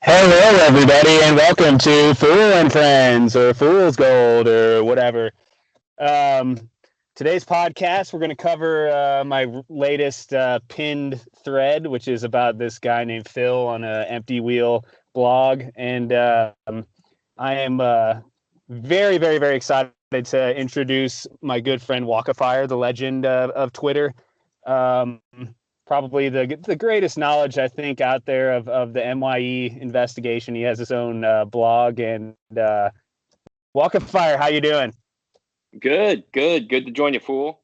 Hello, everybody, and welcome to Fool and Friends, or Fool's Gold, or whatever. Um, Today's podcast, we're going to cover my latest pinned thread, which is about this guy named Phil on a Empty Wheel blog, and I am very, very, very excited to introduce my good friend Walkifier, the legend of Twitter. Um, Probably the greatest knowledge I think out there of the MYE investigation. He has his own blog and Walkifier. How you doing? Good to join you, fool.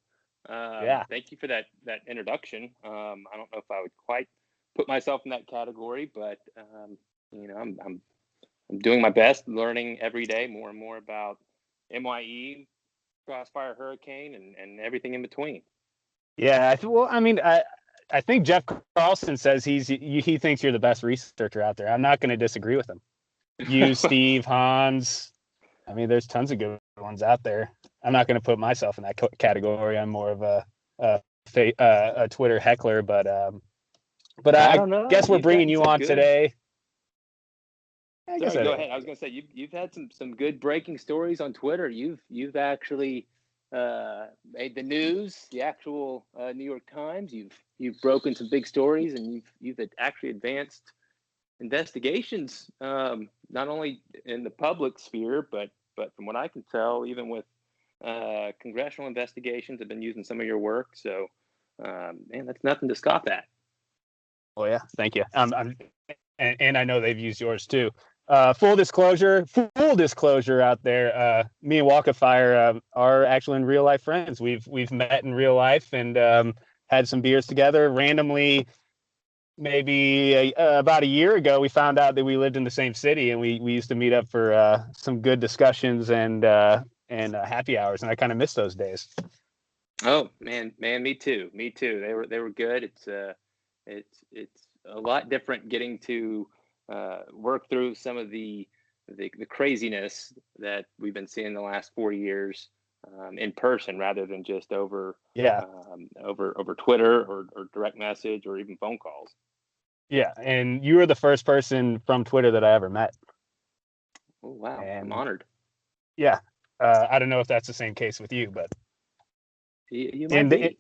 Yeah. Thank you for that introduction. I don't know if I would quite put myself in that category, but I'm doing my best, learning every day more and more about MYE, Crossfire Hurricane, and everything in between. Yeah. I think Jeff Carlson says he thinks you're the best researcher out there. I'm not going to disagree with him. You, Steve, Hans. I mean, there's tons of good ones out there. I'm not going to put myself in that category. I'm more of a Twitter heckler, but I I don't know. guess we're You've bringing gotten you some on good. today. I guess Sorry, go ahead. I was going to say you've had some good breaking stories on Twitter. You've actually made the news, the actual New York Times. You've broken some big stories, and you've actually advanced investigations, not only in the public sphere, but from what I can tell, even with congressional investigations, have been using some of your work. So, man, that's nothing to scoff at. Oh yeah, thank you. And I know they've used yours too. Full disclosure out there. Me and Walkifier are actually in real life friends. We've met in real life and had some beers together. Randomly, maybe about a year ago, we found out that we lived in the same city, and we used to meet up for some good discussions and happy hours. And I kind of miss those days. Oh man, me too, me too. They were good. It's a lot different getting to work through some of the craziness that we've been seeing the last 4 years in person rather than just Yeah. over Twitter or direct message or even phone calls. Yeah, and you were the first person from Twitter that I ever met. Oh wow, I'm And honored. yeah, I don't know if that's the same case with you, but You in might the be.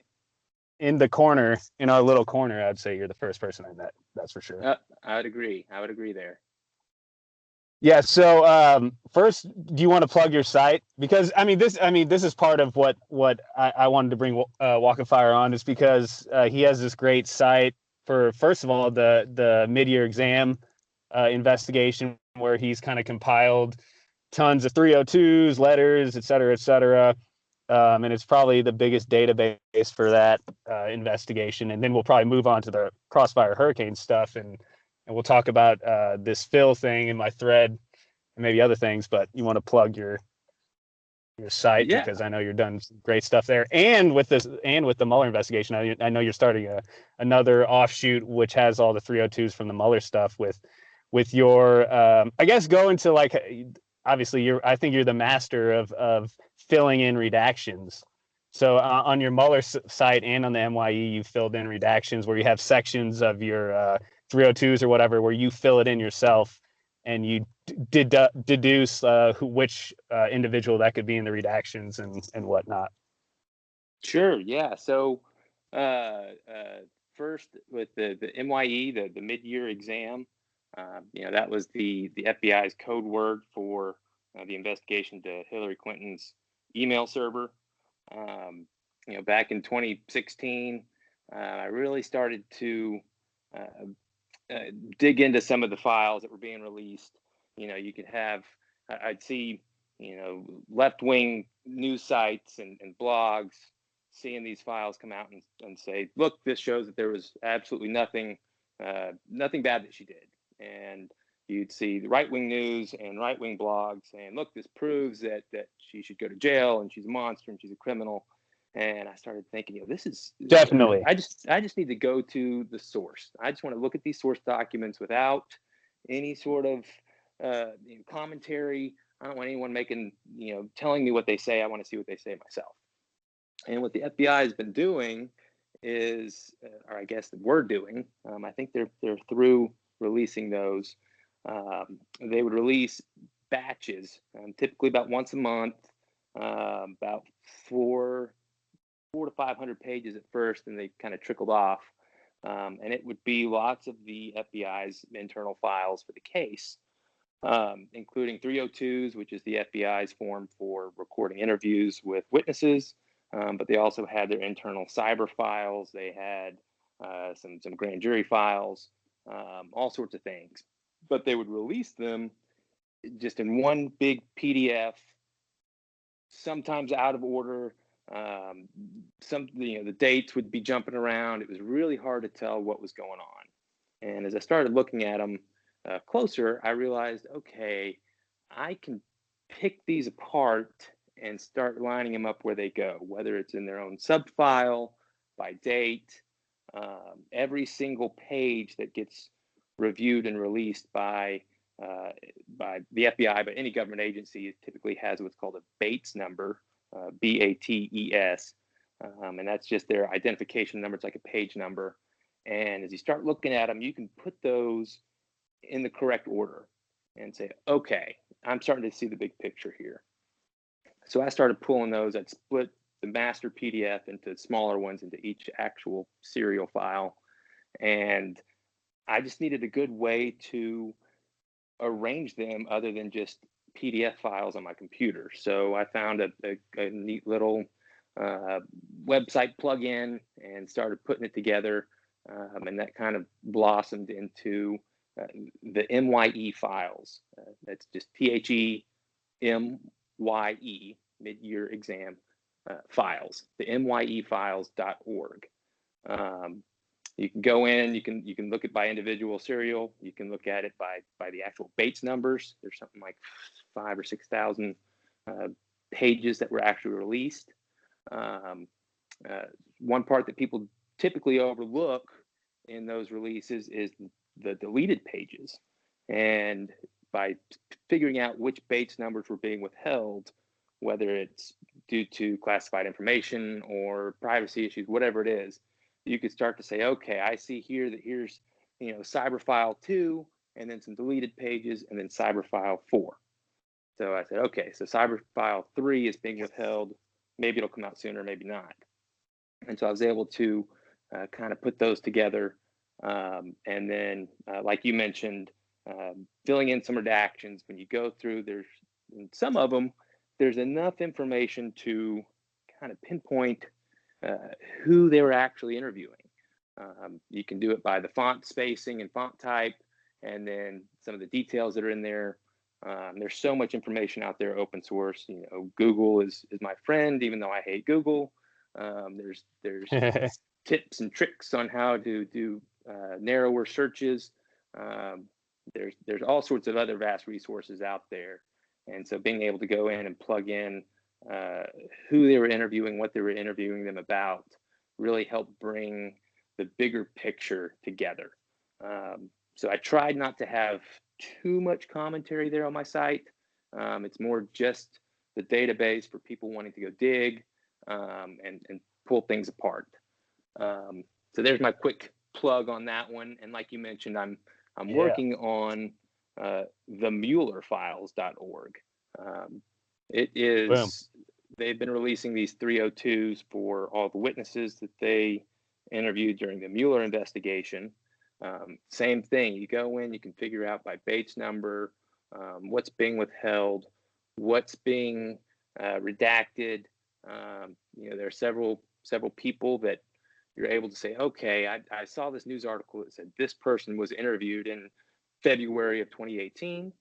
in the corner, in our little corner, I'd say you're the first person I met. That's for sure. I would agree. I would agree there. Yeah. So first, do you want to plug your site? Because this is part of what I wanted to bring Walkifier on is because he has this great site for first of all the mid-year exam investigation where he's kind of compiled tons of 302s, letters, et cetera, et cetera. And it's probably the biggest database for that investigation. And then we'll probably move on to the Crossfire Hurricane stuff, and we'll talk about this Phil thing in my thread and maybe other things. But you want to plug your site Yeah. because I know you're done great stuff there. And with this and with the Mueller investigation, I know you're starting another offshoot which has all the 302s from the Mueller stuff with your I guess go into like obviously I think you're the master of filling in redactions. So on your Mueller site and on the MYE, you filled in redactions where you have sections of your 302s or whatever where you fill it in yourself and you deduce which individual that could be in the redactions and whatnot. Sure. Yeah. So first with the MYE, the mid-year exam, that was the FBI's code word for the investigation to Hillary Clinton's email server. Back in 2016, I really started to dig into some of the files that were being released. You could have, I'd see, left-wing news sites and blogs seeing these files come out and say, look, this shows that there was absolutely nothing bad that she did. And you'd see the right-wing news and right-wing blogs saying, look, this proves that she should go to jail and she's a monster and she's a criminal. And I started thinking, this is Definitely. I just need to go to the source. I just want to look at these source documents without any sort of commentary. I don't want anyone making, telling me what they say. I want to see what they say myself. And what the FBI has been doing is, or I guess we're doing, I think they're through releasing those. They would release batches, typically about once a month, about 400 to 500 pages at first, and they kind of trickled off. And it would be lots of the FBI's internal files for the case, including 302s, which is the FBI's form for recording interviews with witnesses. But they also had their internal cyber files. They had some grand jury files, all sorts of things. But they would release them just in one big PDF, sometimes out of order. The dates would be jumping around. It was really hard to tell what was going on. And as I started looking at them closer, I realized, okay, I can pick these apart and start lining them up where they go, whether it's in their own subfile, by date. Every single page that gets reviewed and released by the FBI, but any government agency typically has what's called a Bates number, BATES, and that's just their identification number. It's like a page number. And as you start looking at them, you can put those in the correct order and say, okay, I'm starting to see the big picture here. So I started pulling those. I'd split the master PDF into smaller ones into each actual serial file. And I just needed a good way to arrange them other than just PDF files on my computer. So I found a neat little website plugin and started putting it together. And that kind of blossomed into the MYE files. That's just THEMYE, mid-year exam files, the myefiles.org. You can go in, you can look at by individual serial. You can look at it by the actual Bates numbers. There's something like 5,000 or 6,000 pages that were actually released. One part that people typically overlook in those releases is the deleted pages. And by figuring out which Bates numbers were being withheld, whether it's due to classified information or privacy issues, whatever it is, you could start to say, okay, I see here that here's, cyber file 2, and then some deleted pages, and then cyber file 4. So I said, okay, so cyber file 3 is being withheld. Maybe it'll come out sooner, maybe not. And so I was able to kind of put those together. And then, like you mentioned, filling in some redactions. When you go through, in some of them, there's enough information to kind of pinpoint who they were actually interviewing. You can do it by the font spacing and font type, and then some of the details that are in there. There's so much information out there, open source. Google is my friend, even though I hate Google. There's tips and tricks on how to do narrower searches. There's all sorts of other vast resources out there. And so being able to go in and plug in who they were interviewing, what they were interviewing them about, really helped bring the bigger picture together. So I tried not to have too much commentary there on my site. It's more just the database for people wanting to go dig and pull things apart. So there's my quick plug on that one. And like you mentioned, I'm working on themuellerfiles.org. It is, Boom. They've been releasing these 302s for all the witnesses that they interviewed during the Mueller investigation. Same thing, you go in, you can figure out by Bates number, what's being withheld, what's being redacted. There are several people that you're able to say, okay, I saw this news article that said this person was interviewed in February of 2018,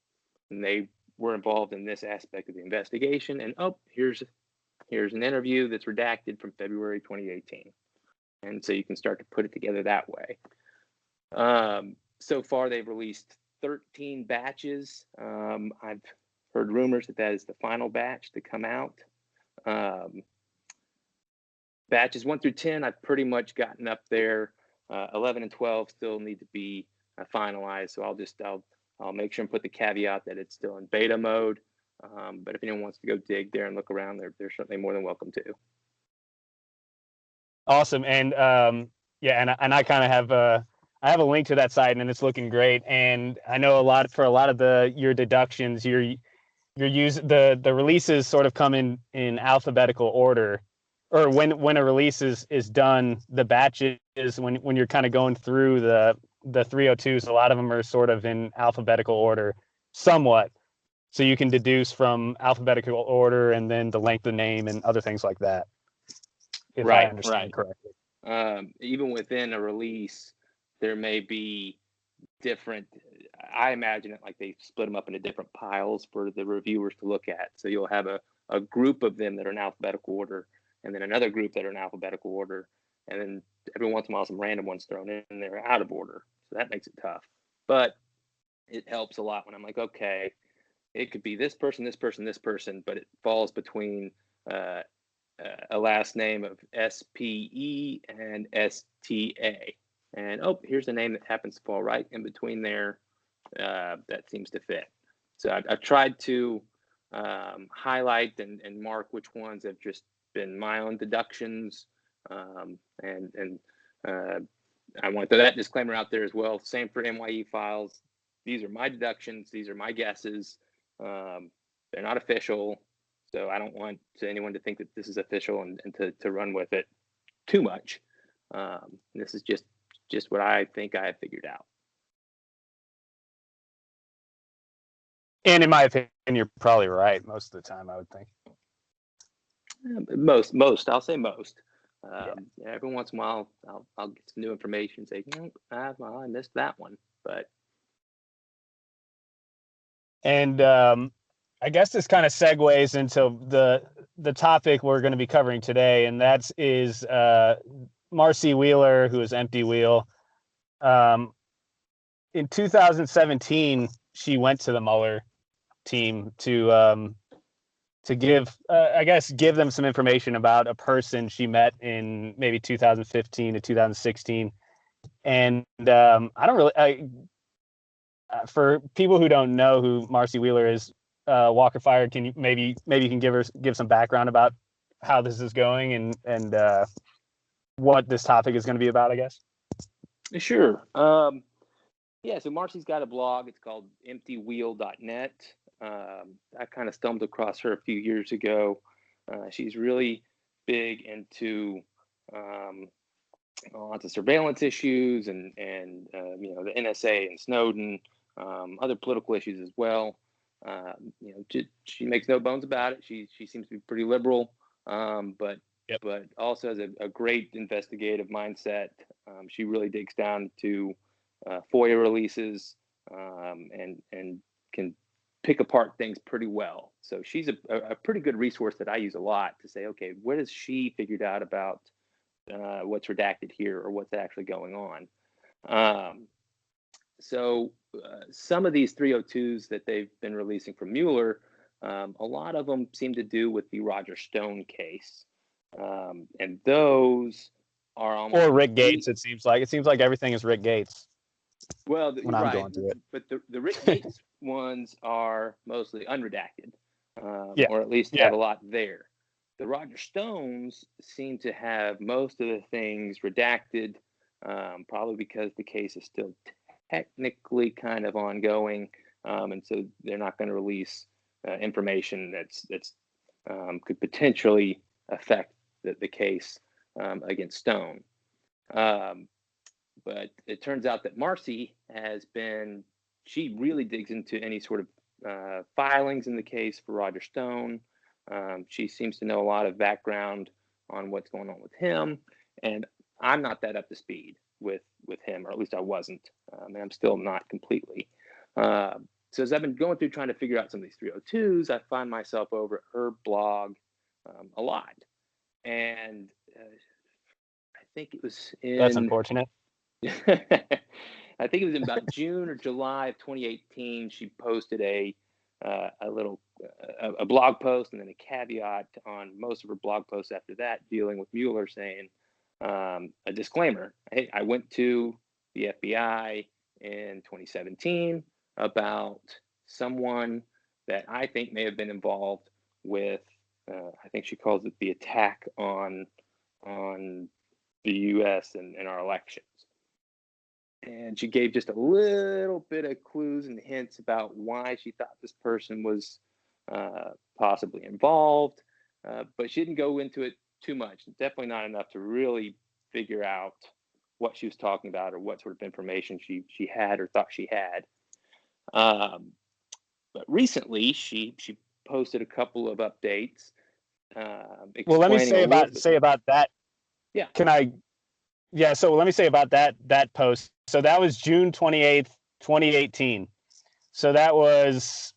and they were involved in this aspect of the investigation. And here's an interview that's redacted from February 2018. And so you can start to put it together that way. So far, they've released 13 batches. I've heard rumors that is the final batch to come out. Batches 1 through 10, I've pretty much gotten up there. 11 and 12 still need to be finalized. So I'll make sure and put the caveat that it's still in beta mode. But if anyone wants to go dig there and look around, they're certainly more than welcome to. Awesome. And and I kind of have I have a link to that site, and it's looking great. And I know for a lot of your deductions, the releases sort of come in alphabetical order, or when a release is done, the batches when you're kind of going through the 302s, a lot of them are sort of in alphabetical order, somewhat. So you can deduce from alphabetical order and then the length of name and other things like that, if I Right, understand right. correctly. Even within a release, there may be different. I imagine it like they split them up into different piles for the reviewers to look at. So you'll have a group of them that are in alphabetical order, and then another group that are in alphabetical order, and then every once in a while some random ones thrown in there out of order. So that makes it tough, but it helps a lot when I'm like, okay, it could be this person, this person, this person, but it falls between a last name of SPE and STA. And oh, here's a name that happens to fall right in between there. That seems to fit. So I've tried to highlight and mark which ones have just been my own deductions. And I want to throw that disclaimer out there as well. Same for NYE files. These are my deductions. These are my guesses. They're not official. So I don't want anyone to think that this is official and to run with it too much. This is just what I think I have figured out. And in my opinion, you're probably right most of the time, I would think. Most, I'll say most. Every once in a while, I'll get some new information. Say, I missed that one, but. And I guess this kind of segues into the topic we're going to be covering today, and that is Marcy Wheeler, who is Empty Wheel. In 2017, she went to the Mueller team to give, I guess, give them some information about a person she met in maybe 2015 to 2016. And I don't really, for people who don't know who Marcy Wheeler is, Walker Fire, can you maybe you can give some background about how this is going and what this topic is going to be about, I guess. Sure. Yeah, so Marcy's got a blog. It's called emptywheel.net. I kind of stumbled across her a few years ago. She's really big into lots of surveillance issues and the NSA and Snowden, other political issues as well. She makes no bones about it. She seems to be pretty liberal, but also has a great investigative mindset. She really digs down to FOIA releases and can pick apart things pretty well. So she's a pretty good resource that I use a lot to say, okay, what has she figured out about what's redacted here or what's actually going on? So some of these 302s that they've been releasing from Mueller, a lot of them seem to do with the Roger Stone case. And those are almost... Or Rick Gates, it seems like everything is Rick Gates. Well, when I'm going through it. But the Rick Gates ones are mostly unredacted, or at least have a lot there. The Roger Stones seem to have most of the things redacted, probably because the case is still technically kind of ongoing, and so they're not going to release information that's could potentially affect the case against Stone. But it turns out that Marcy she really digs into any sort of filings in the case for Roger Stone. She seems to know a lot of background on what's going on with him. And I'm not that up to speed with him, or at least I wasn't. And I'm still not completely. So as I've been going through trying to figure out some of these 302s, I find myself over at her blog a lot. And I think it was That's unfortunate. I think it was in about June or July of 2018. She posted a little blog post and then a caveat on most of her blog posts after that, dealing with Mueller, saying a disclaimer. Hey, I went to the FBI in 2017 about someone that I think may have been involved with. I think she calls it the attack on the U.S. and our elections. and she gave just a little bit of clues and hints about why she thought this person was possibly involved, but she didn't go into it too much. Definitely not enough to really figure out what she was talking about or what sort of information she had or thought she had. But recently, she posted a couple of updates. Well, let me Explaining say about that. Yeah. Can I? Yeah. So let me say about that post. So that was June 28th, 2018. So this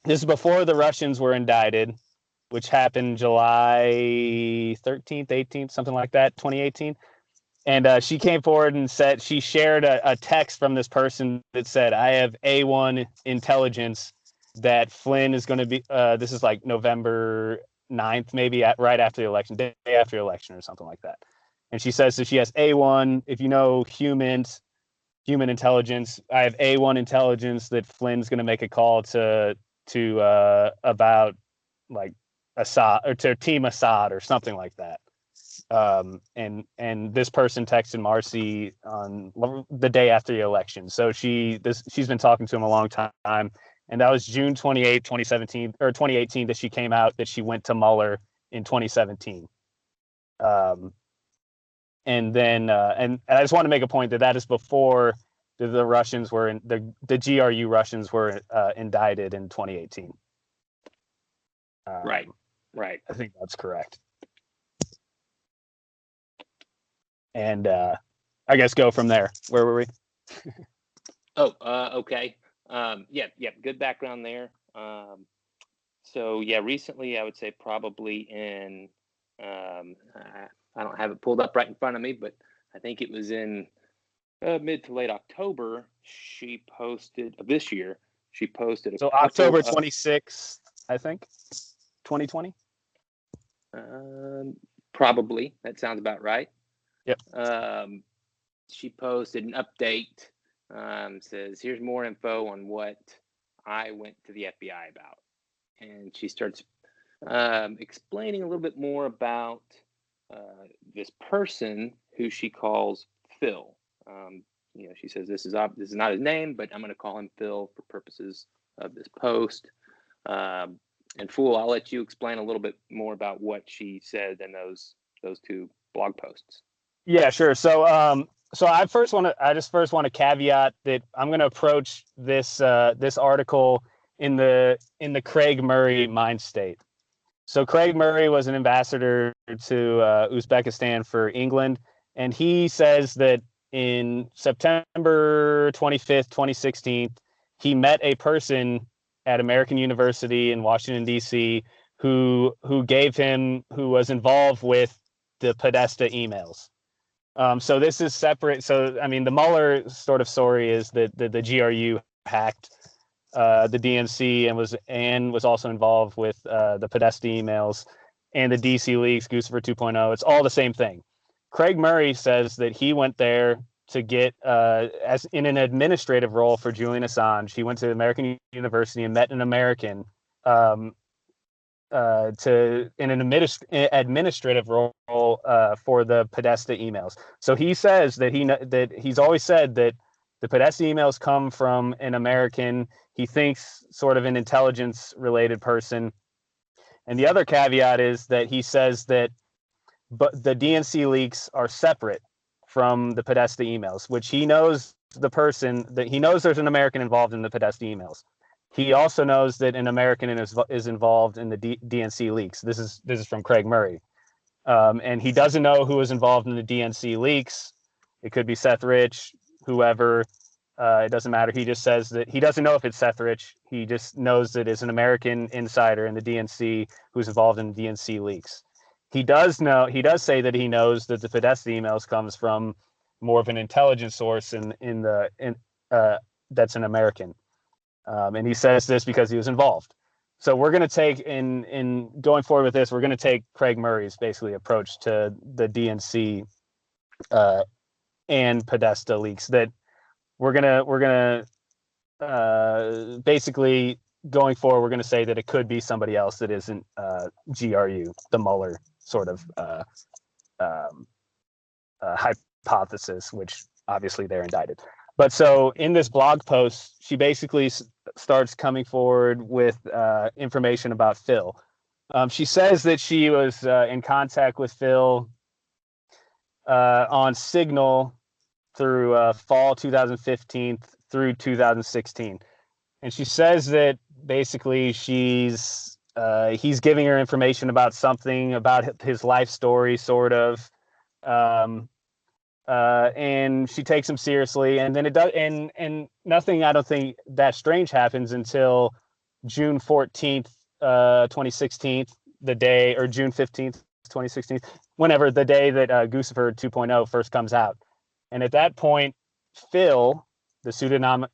is before the Russians were indicted, which happened July 13th, 18th, something like that, 2018. And she came forward and said she shared a text from this person that said, "I have A1 intelligence that Flynn is going to be." This is like November 9th, maybe right after the election, day after the election, or something like that. And she says that she has A1. If you know human intelligence, I have A1 intelligence that Flynn's going to make a call to about like Assad or to Team Assad or something like that. And this person texted Marcy on the day after the election. So she's been talking to him a long time. And that was June 28th, 2017 or 2018 that she came out that she went to Mueller in 2017. And then and I just want to make a point that is before the Russians were the GRU Russians were indicted in 2018. Right. I think that's correct. And I guess go from there. Where were we? Okay. Yeah, good background there. So yeah, recently I would say probably in I don't have it pulled up right in front of me, but I think it was in mid to late October. She posted this year. She posted October 26th, I think, 2020. Probably that sounds about right. Yep. She posted an update. Says, "Here's more info on what I went to the FBI about," and she starts explaining a little bit more about this person who she calls Phil. She says this is not his name, but I'm going to call him Phil for purposes of this post. And Fool, I'll let you explain a little bit more about what she said in those two blog posts. Yeah, sure. So I just first want to caveat that I'm going to approach this article in the Craig Murray mind state. So Craig Murray was an ambassador to Uzbekistan for England, and he says that in September 25th, 2016, he met a person at American University in Washington, D.C., who was involved with the Podesta emails. So this is separate. So, I mean, the Mueller sort of story is that the GRU hacked the DNC and was also involved with the Podesta emails and the DC leaks, Guccifer 2.0. It's all the same thing. Craig Murray says that he went there to get as in an administrative role for Julian Assange. He went to American University and met an American in an administrative role for the Podesta emails. So he says that he's always said that the Podesta emails come from an American. He thinks sort of an intelligence related person. And the other caveat is that he says that but the DNC leaks are separate from the Podesta emails, which he knows he knows there's an American involved in the Podesta emails. He also knows that an American is involved in the DNC leaks. This is from Craig Murray. And he doesn't know who was involved in the DNC leaks. It could be Seth Rich, whoever. It doesn't matter. He just says that he doesn't know if it's Seth Rich. He just knows that it's an American insider in the DNC who's involved in the DNC leaks. He does say that he knows that the Podesta emails comes from more of an intelligence source that's an American. And he says this because he was involved. So we're going to take in going forward with this, we're going to take Craig Murray's basically approach to the DNC and Podesta leaks. That we're gonna basically going forward, we're going to say that it could be somebody else that isn't GRU, the Mueller sort of hypothesis, which obviously they're indicted. But so in this blog post, she basically starts coming forward with information about Phil. She says that she was in contact with Phil on Signal through fall 2015 through 2016. And she says that basically he's giving her information about something about his life story, sort of. And she takes him seriously, and then it does, and nothing, I don't think, that strange happens until June 14th, 2016, the day, or June 15th, 2016, whenever the day that Guccifer 2.0 first comes out. And at that point, Phil, the pseudonymous,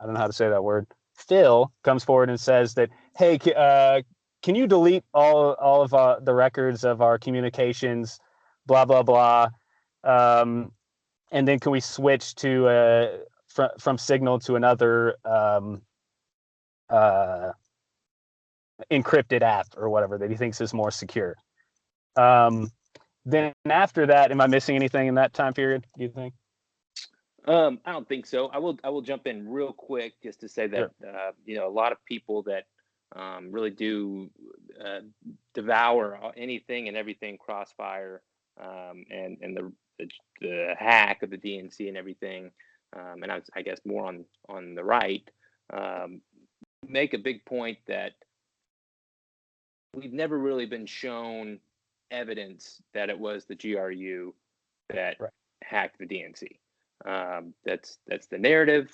I don't know how to say that word, Phil comes forward and says that, hey, can you delete all of the records of our communications, blah, blah, blah. And then can we switch to from Signal to another encrypted app or whatever that he thinks is more secure. Then after that, am I missing anything in that time period, do you think? I don't think so. I will jump in real quick just to say that sure. A lot of people that really do devour anything and everything Crossfire and the hack of the DNC and everything, and I guess more on the right, make a big point that we've never really been shown evidence that it was the GRU that hacked the DNC. That's the narrative.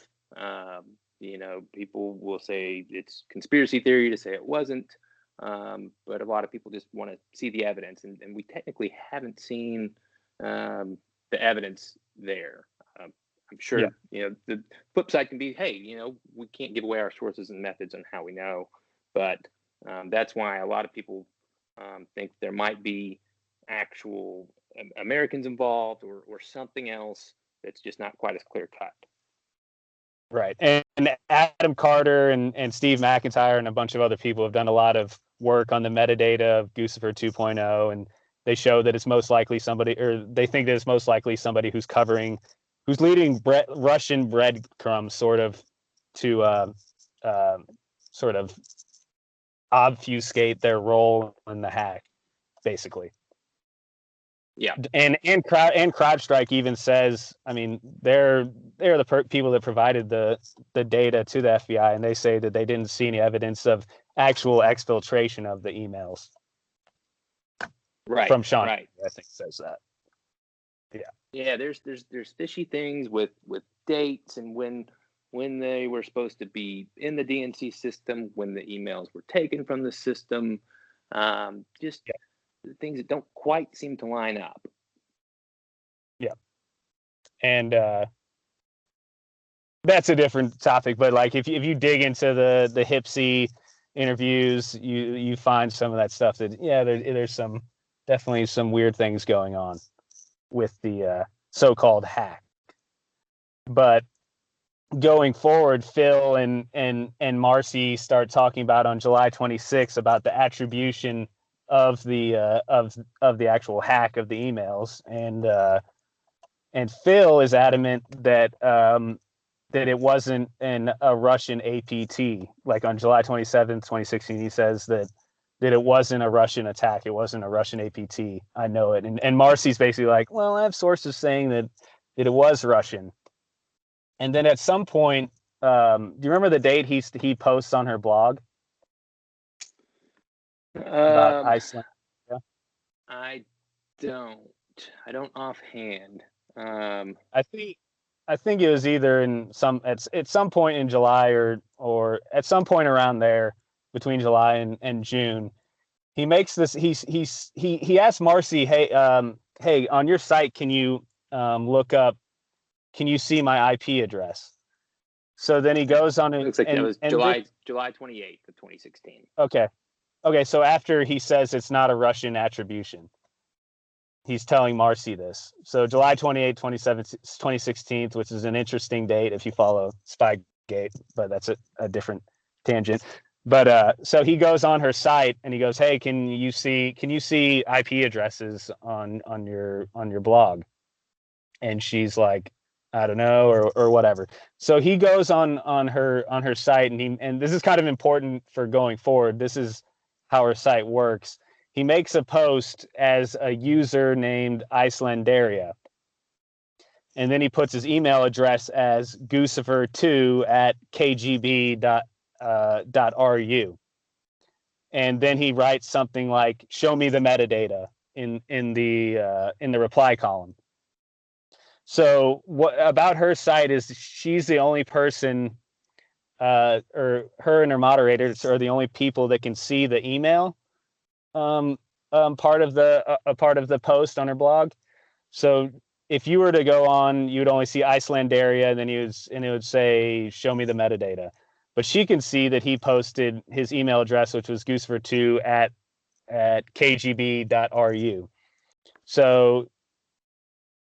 People will say it's conspiracy theory to say it wasn't, but a lot of people just want to see the evidence, and we technically haven't seen the evidence there. I'm sure the flip side can be, hey, we can't give away our sources and methods on how we know, but that's why a lot of people think there might be actual Americans involved or something else that's just not quite as clear cut. Right. And Adam Carter and Steve McIntyre and a bunch of other people have done a lot of work on the metadata of Guccifer 2.0, and they show that it's most likely somebody, or they think that it's most likely somebody who's leading Russian breadcrumbs sort of to sort of obfuscate their role in the hack, basically. Yeah, and CrowdStrike even says, I mean, they're the people that provided the data to the FBI, and they say that they didn't see any evidence of actual exfiltration of the emails. Right. From Sean, right. I think says that. Yeah. There's fishy things with dates and when they were supposed to be in the DNC system, when the emails were taken from the system. Things that don't quite seem to line up. Yeah. And that's a different topic, but like if you dig into the Hipsy interviews, you find some of that stuff that there's definitely some weird things going on with the so-called hack. But going forward, Phil and Marcy start talking about on July 26th about the attribution of the actual hack of the emails, and Phil is adamant that it wasn't a Russian APT. Like on July 27th, 2016, he says that it wasn't a Russian attack, it wasn't a Russian APT. I know it, and Marcy's basically like, well, I have sources saying that it was Russian. And then at some point, do you remember the date he posts on her blog? About Iceland. Yeah. I don't offhand. I think it was either at some point in July or at some point around there between July and June. He makes this. He asks Marcy, hey, on your site, can you look up? Can you see my IP address? So then he goes on it looks like that was July 28th of 2016. Okay, so after he says it's not a Russian attribution, he's telling Marcy this. So July 28, 2016, which is an interesting date if you follow Spygate, but that's a different tangent. But so he goes on her site and he goes, hey, can you see IP addresses on your blog? And she's like, I don't know, or whatever. So he goes on her site, and this is kind of important for going forward. This is how her site works. He makes a post as a user named Icelandaria, and then he puts his email address as Guccifer2 at kgb.ru, and then he writes something like "Show me the metadata" in the reply column. So what about her site is she's the only person, or her and her moderators are the only people that can see the email, part of the post on her blog. So if you were to go on, you would only see Icelandaria, and then it would say, "Show me the metadata." But she can see that he posted his email address, which was Guccifer2 at kgb.ru. So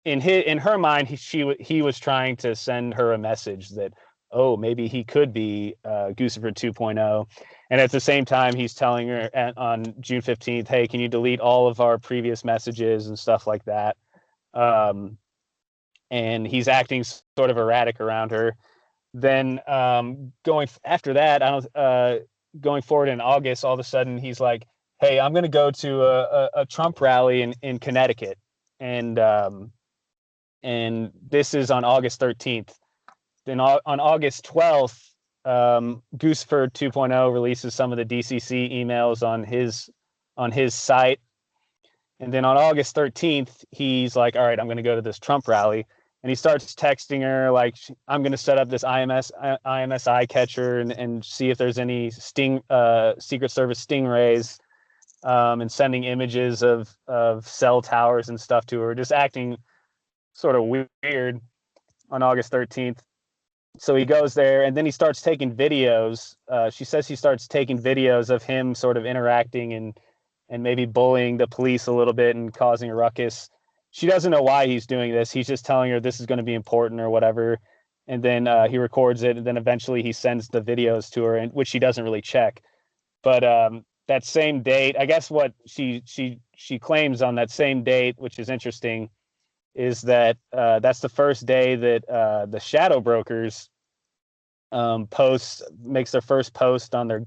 in her mind, he was trying to send her a message that, oh, maybe he could be Guccifer 2.0. And at the same time, he's telling her on June 15th, hey, can you delete all of our previous messages and stuff like that? And he's acting sort of erratic around her. Then going after that, going forward in August, all of a sudden he's like, hey, I'm going to go to a Trump rally in Connecticut. And this is on August 13th. Then on August 12th, Guccifer 2.0 releases some of the DCC emails on his site. And then on August 13th, he's like, all right, I'm going to go to this Trump rally. And he starts texting her like, I'm going to set up this IMSI catcher and see if there's any Secret Service stingrays, and sending images of cell towers and stuff to her, just acting sort of weird on August 13th. So he goes there, and then he starts taking videos. She says he starts taking videos of him sort of interacting and maybe bullying the police a little bit and causing a ruckus. She doesn't know why he's doing this. He's just telling her this is going to be important or whatever. And then he records it, and then eventually he sends the videos to her, which she doesn't really check. But that same date, I guess what she claims on that same date, which is interesting, is that that's the first day that the shadow brokers makes their first post on their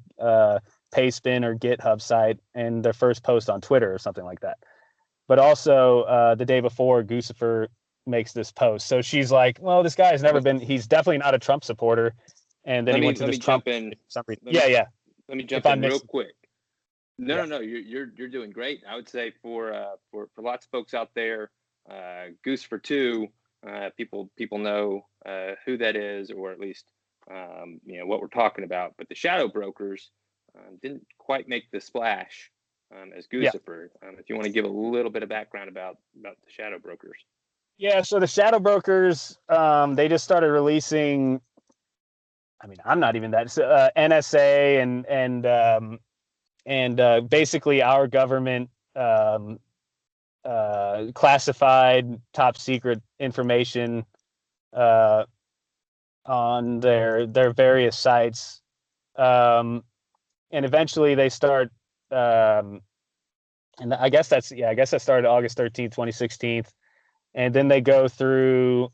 Payspin or GitHub site, and their first post on Twitter or something like that. But also the day before, Guccifer makes this post. So she's like, well, this guy has never been, he's definitely not a Trump supporter. And then he went to this Trump. Jump in. Yeah. Let me jump in real quick. No, you're doing great. I would say for lots of folks out there, Guccifer 2, people know who that is, or at least what we're talking about. But the shadow brokers didn't quite make the splash as Guccifer. If you want to give a little bit of background about the shadow brokers. Yeah, so the shadow brokers, they just started releasing. I mean, I'm not even that NSA and basically our government classified top secret information on their various sites, and eventually they start. And I guess that started August 13th, 2016, and then they go through.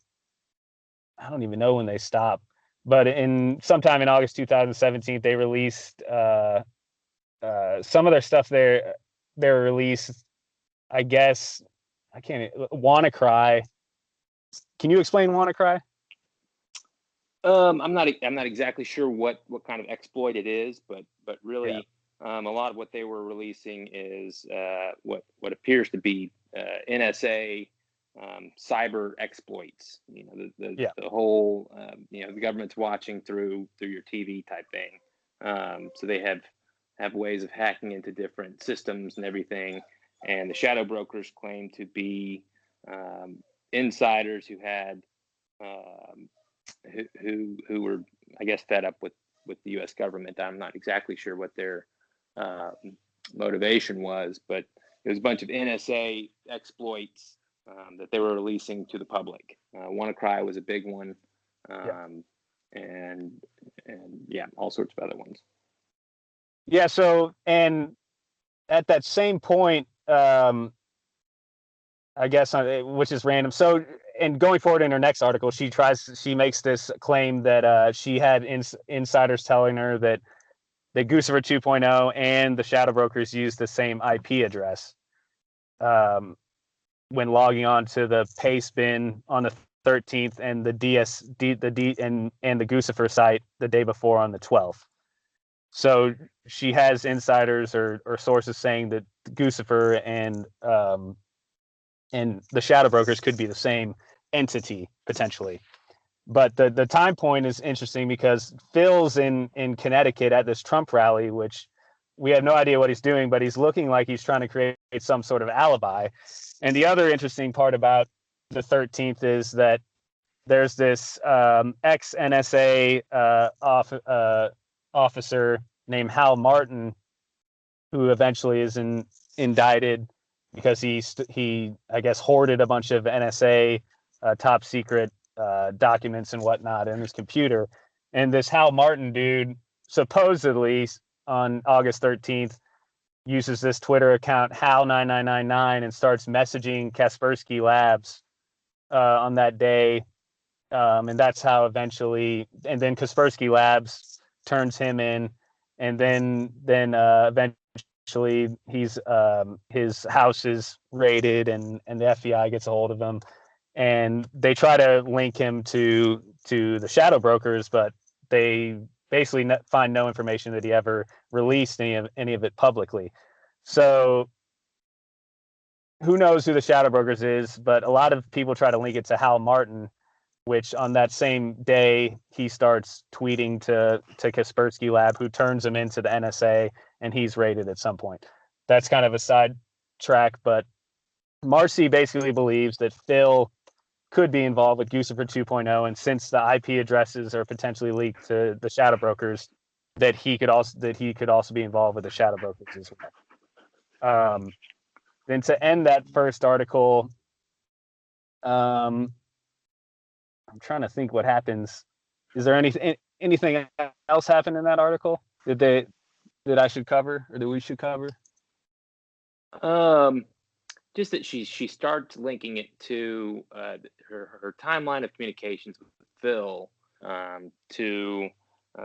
I don't even know when they stop, but in sometime in August 2017, they released some of their stuff. They're released. I guess I can't. WannaCry. Can you explain WannaCry? I'm not exactly sure what kind of exploit it is, but really, a lot of what they were releasing is what appears to be NSA cyber exploits. The whole the government's watching through your TV type thing. So they have ways of hacking into different systems and everything. And the shadow brokers claim to be insiders who had who were, I guess, fed up with the U.S. government. I'm not exactly sure what their motivation was, but it was a bunch of NSA exploits that they were releasing to the public. WannaCry was a big one, and all sorts of other ones. Yeah. So, and at that same point, I guess, which is random. So and going forward in her next article, she makes this claim that she had insiders telling her that Guccifer 2.0 and the shadow brokers used the same IP address when logging on to the paste bin on the 13th and the and the Guccifer site the day before on the 12th. So she has insiders or sources saying that Guccifer and the shadow brokers could be the same entity potentially. But the time point is interesting because Phil's in Connecticut at this Trump rally, which we have no idea what he's doing, but he's looking like he's trying to create some sort of alibi. And the other interesting part about the 13th is that there's this ex-NSA officer named Hal Martin, who eventually is indicted because he I guess hoarded a bunch of NSA top secret documents and whatnot in his computer. And this Hal Martin dude supposedly on August 13th uses this Twitter account Hal9999 and starts messaging Kaspersky Labs on that day. And that's how eventually, and then Kaspersky Labs turns him in, and then eventually he's his house is raided, and the FBI gets a hold of him, and they try to link him to the shadow brokers, but they basically find no information that he ever released any of it publicly. So who knows who the shadow brokers is, but a lot of people try to link it to Hal Martin, which on that same day he starts tweeting to Kaspersky Lab, who turns him into the NSA, and he's raided at some point. That's kind of a side track, but Marcy basically believes that Phil could be involved with Guccifer 2.0, and since the IP addresses are potentially leaked to the shadow brokers, that he could also be involved with the shadow brokers as well. Then to end that first article, I'm trying to think what happens. Is there anything else happen in that article that I should cover or that we should cover? Just that she starts linking it to her timeline of communications with Phil to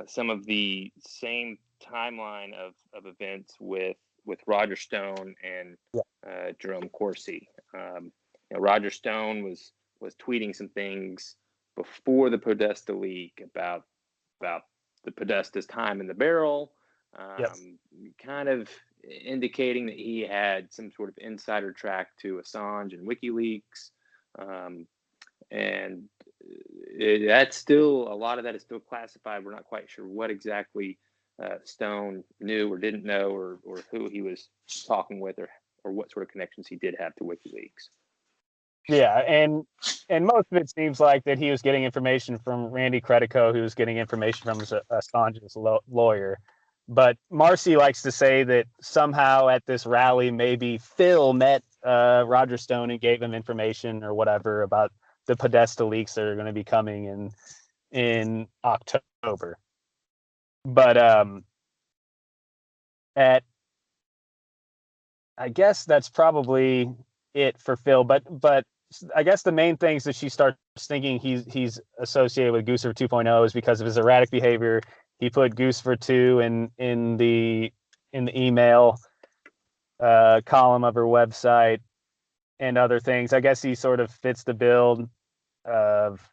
some of the same timeline of events with Roger Stone and Jerome Corsi. Roger Stone was tweeting some things before the Podesta leak about the Podesta's time in the barrel, kind of indicating that he had some sort of insider track to Assange and WikiLeaks, and that's still, a lot of that is still classified. We're not quite sure what exactly Stone knew or didn't know, or who he was talking with, or what sort of connections he did have to WikiLeaks. Yeah, and most of it seems like that he was getting information from Randy Credico, who was getting information from Assange's lawyer. But Marcy likes to say that somehow at this rally, maybe Phil met Roger Stone and gave him information or whatever about the Podesta leaks that are going to be coming in October. But I guess that's probably it for Phil. But I guess the main things that she starts thinking he's associated with Guccifer 2.0 is because of his erratic behavior. He put Guccifer 2 in the email column of her website and other things. I guess he sort of fits the bill of,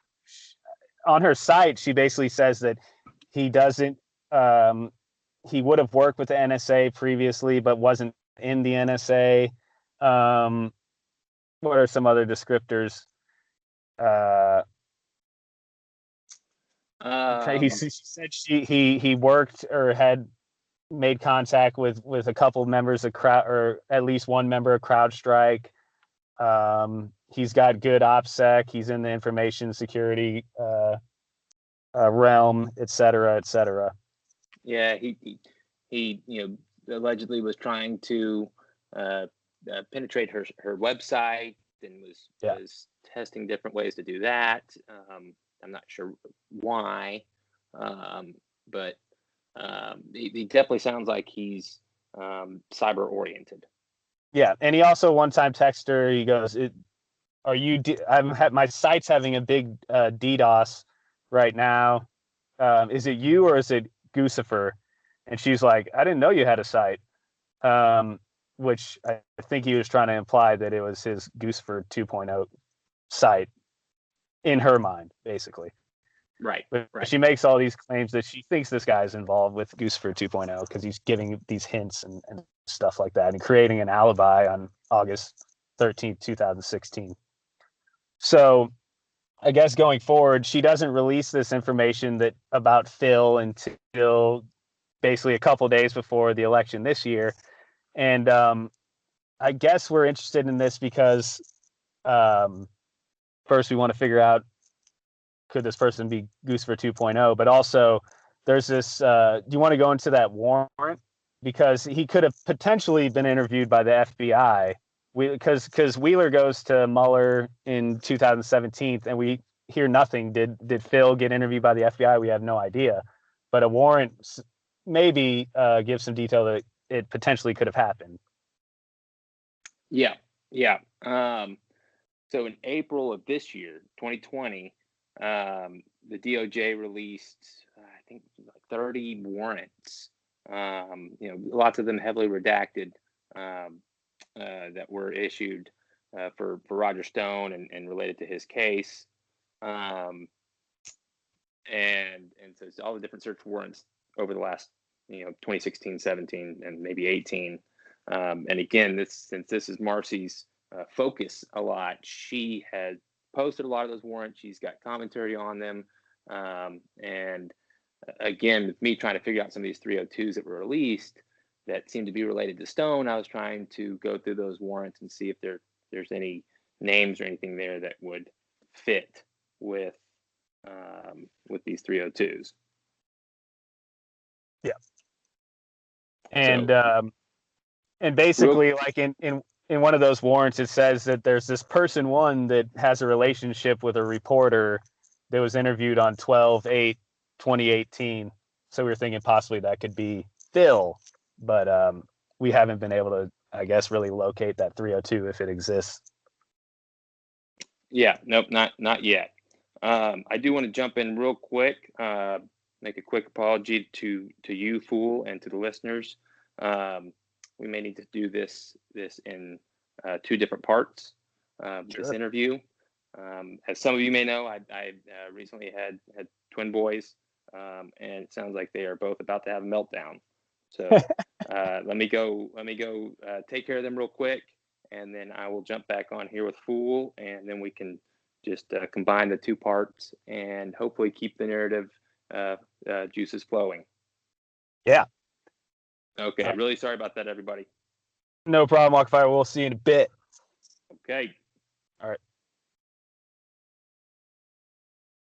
on her site, she basically says that he doesn't he would have worked with the NSA previously but wasn't in the NSA. What are some other descriptors? He said he worked or had made contact with a couple of members of crowd, or at least one member of CrowdStrike. He's got good OPSEC. He's in the information security realm, et cetera, et cetera. Yeah, he allegedly was trying to penetrate her website and was testing different ways to do that. I'm not sure why, but he definitely sounds like he's cyber oriented. Yeah, and he also one time texted her. He goes, are you? My site's having a big DDoS right now. Is it you or is it Guccifer? And she's like, I didn't know you had a site. Which I think he was trying to imply that it was his Guccifer 2.0 site in her mind, basically. Right. But Right. she makes all these claims that she thinks this guy's involved with Guccifer 2.0 because he's giving these hints and stuff like that and creating an alibi on August 13th, 2016. So I guess going forward, she doesn't release this information that about Phil until basically a couple days before the election this year. And I guess we're interested in this because first we want to figure out, could this person be Guccifer 2.0? But also there's this, do you want to go into that warrant? Because he could have potentially been interviewed by the FBI. Because Wheeler goes to Mueller in 2017 and we hear nothing. Did Phil get interviewed by the FBI? We have no idea. But a warrant maybe gives some detail that it potentially could have happened. Yeah. Yeah. So in April of this year, 2020, the DOJ released, I think, like 30 warrants. Lots of them heavily redacted that were issued for Roger Stone and related to his case. And so it's all the different search warrants over the last 2016, 17, and maybe 18. And again, since this is Marcy's focus a lot, she has posted a lot of those warrants. She's got commentary on them. And again, with me trying to figure out some of these 302s that were released that seem to be related to Stone, I was trying to go through those warrants and see if there's any names or anything there that would fit with these 302s. Yeah. And basically, like in one of those warrants, it says that there's this person one that has a relationship with a reporter that was interviewed on 12/8/2018. So we were thinking possibly that could be Phil, but we haven't been able to, I guess, really locate that 302 if it exists. Yeah, nope, not yet. I do want to jump in real quick, make a quick apology to you, Fool, and to the listeners. We may need to do this in two different parts. Sure. This interview, as some of you may know, I recently had twin boys, and it sounds like they are both about to have a meltdown. So let me go take care of them real quick, and then I will jump back on here with Fool, and then we can just combine the two parts and hopefully keep the narrative juices flowing. Yeah. Okay. Really sorry about that, everybody. No problem, Walkfire. We'll see you in a bit. Okay. All right.